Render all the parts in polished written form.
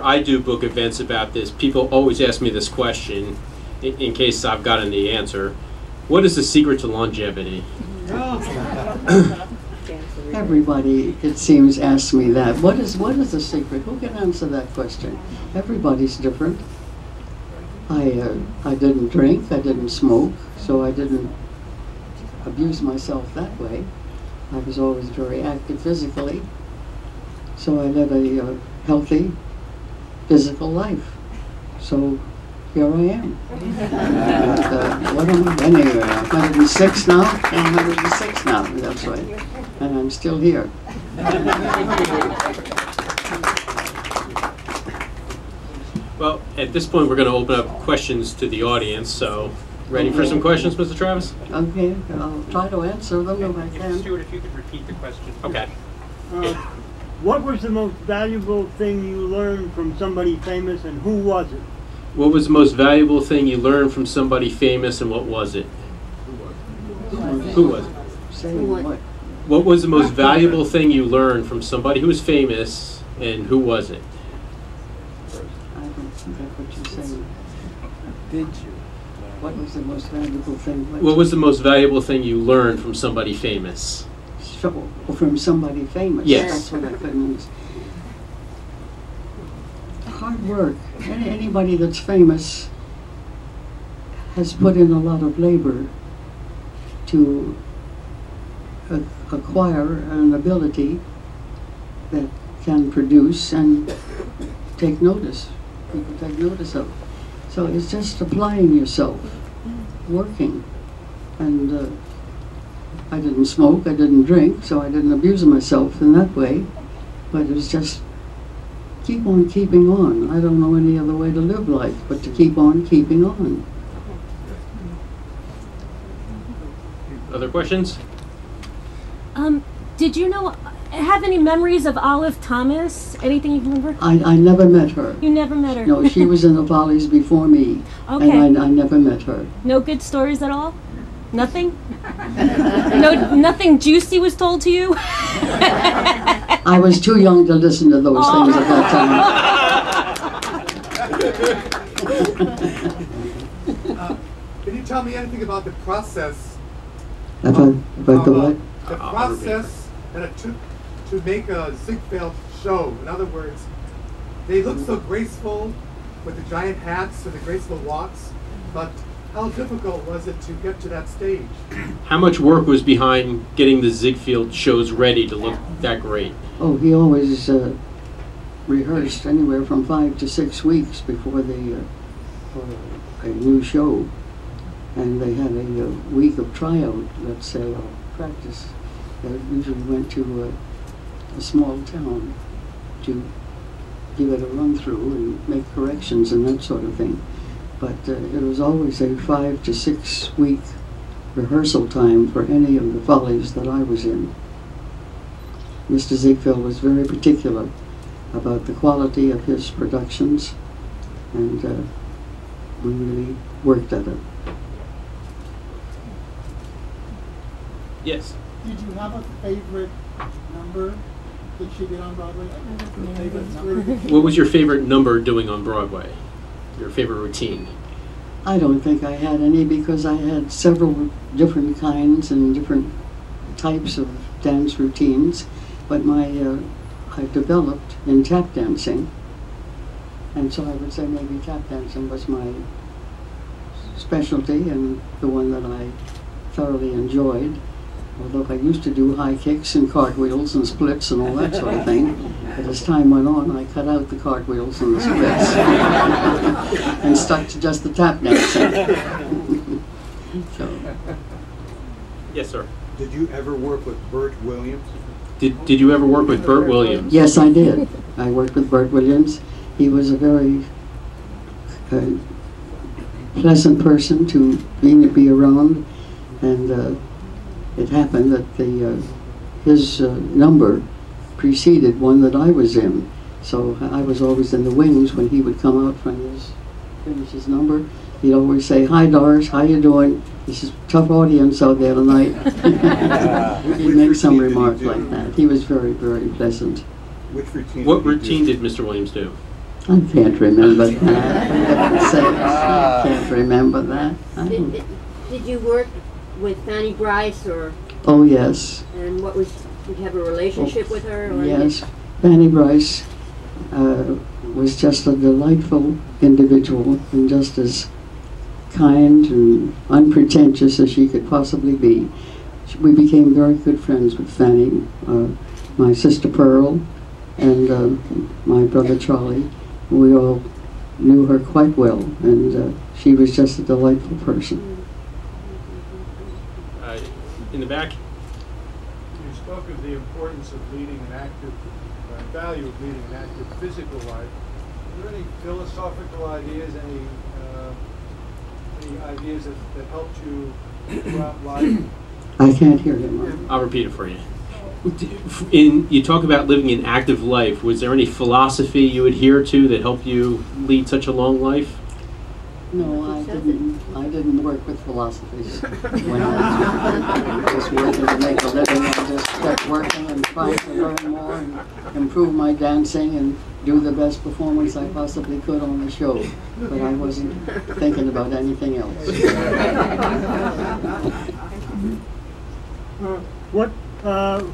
I do book events about this. People always ask me this question in case I've gotten the answer. What is the secret to longevity? Everybody, it seems, asks me that. What is the secret? Who can answer that question? Everybody's different. I didn't drink, I didn't smoke, so I didn't abuse myself that way. I was always very active physically, so I led a healthy physical life. So here I am. What am I? Anyway, 106 now? I'm 106 now, that's right. And I'm still here. Well, at this point, we're going to open up questions to the audience. So, ready for some questions, Mr. Travis? Okay, I'll try to answer them if I can. Stuart, if you could repeat the question. Okay. What was the most valuable thing you learned from somebody famous, and who was it? What was the most valuable thing you learned from somebody famous, and what was it? Who was it? Saying what? What was the most valuable thing you learned from somebody who was famous, and who was it? I don't think that's what you're saying. Did you? What was the most valuable thing? What was the most valuable thing you learned from somebody famous? From somebody famous? Yes. That's what I couldn't understand. Hard work. Anybody that's famous has put in a lot of labor to acquire an ability that can produce and take notice. People take notice of. So it's just applying yourself, working. And I didn't smoke, I didn't drink, so I didn't abuse myself in that way. But it was just keep on keeping on. I don't know any other way to live life but to keep on keeping on. Other questions? Did you have any memories of Olive Thomas? Anything you remember? I never met her. You never met her? No, she was in the Follies before me. Okay. And I never met her. No good stories at all? Nothing? Nothing juicy was told to you? I was too young to listen to those things at that time. Can you tell me anything about the process? About the what? The process that it took to make a Ziegfeld show. In other words, they look so graceful with the giant hats and the graceful walks, but how difficult was it to get to that stage? How much work was behind getting the Ziegfeld shows ready to look that great? Oh, he always rehearsed anywhere from 5 to 6 weeks before a new show. And they had a week of tryout, let's say, or practice. They usually went to a small town to give it a run-through and make corrections and that sort of thing. But it was always a 5 to 6 week rehearsal time for any of the Follies that I was in. Mr. Ziegfeld was very particular about the quality of his productions, and we really worked at it. Yes. Did you have a favorite number that she did on Broadway? Favorite number? What was your favorite number doing on Broadway? Your favorite routine? I don't think I had any, because I had several different kinds and different types of dance routines, but I developed in tap dancing, and so I would say maybe tap dancing was my specialty and the one that I thoroughly enjoyed. Although I used to do high kicks and cartwheels and splits and all that sort of thing. But as time went on, I cut out the cartwheels and the splits and stuck to just the tap dancing. So. Yes, sir. Did you ever work with Bert Williams? Did you ever work with Bert Williams? Yes, I did. I worked with Bert Williams. He was a very pleasant person to be around, and it happened that his number preceded one that I was in. So I was always in the wings when he would come out from finish his number. He'd always say, "Hi Doris, how you doing? This is a tough audience out there tonight." He'd make some remark like that. He was very, very pleasant. Which routine? What routine did Mr. Williams do? I can't remember that. Can't remember that. Did you work with Fanny Bryce, or? Oh, yes. And what was? Did you have a relationship with her? Or yes. Fanny Bryce was just a delightful individual and just as kind and unpretentious as she could possibly be. We became very good friends with Fanny, my sister Pearl, and my brother Charlie. We all knew her quite well, and she was just a delightful person. In the back. You spoke of the importance of leading an active, value of leading an active physical life. Are there any philosophical ideas, any ideas that helped you throughout life? I can't hear him. I'll repeat it for you. You talk about living an active life. Was there any philosophy you adhere to that helped you lead such a long life? No, I didn't work with philosophies when I was just working to make a living. I just kept working and trying to learn more and improve my dancing and do the best performance I possibly could on the show. But I wasn't thinking about anything else.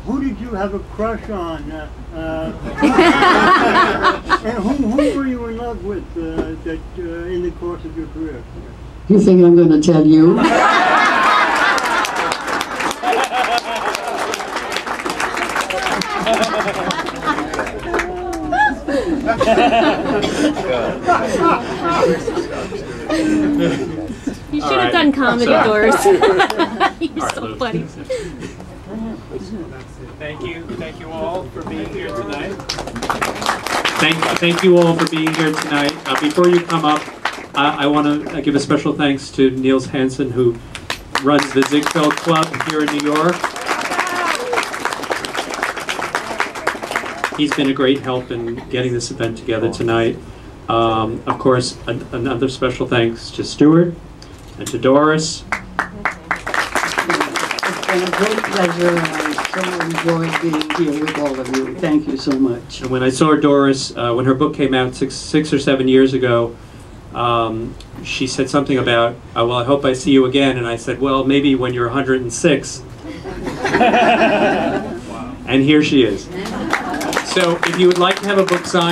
Who did you have a crush on? And who were you in love with in the course of your career? You think I'm going to tell you? You should have done comedy, Doris. You're so funny. Thank you all for being here tonight. Thank you all for being here tonight. Before you come up, I want to give a special thanks to Niels Hansen, who runs the Ziegfeld Club here in New York. He's been a great help in getting this event together tonight. Of course, another special thanks to Stuart and to Doris. It's been a great pleasure, and I so enjoyed being here with all of you. Thank you so much. And when I saw Doris, when her book came out six or 7 years ago, she said something about, well, I hope I see you again. And I said, well, maybe when you're 106. Wow. And here she is. So if you would like to have a book signed,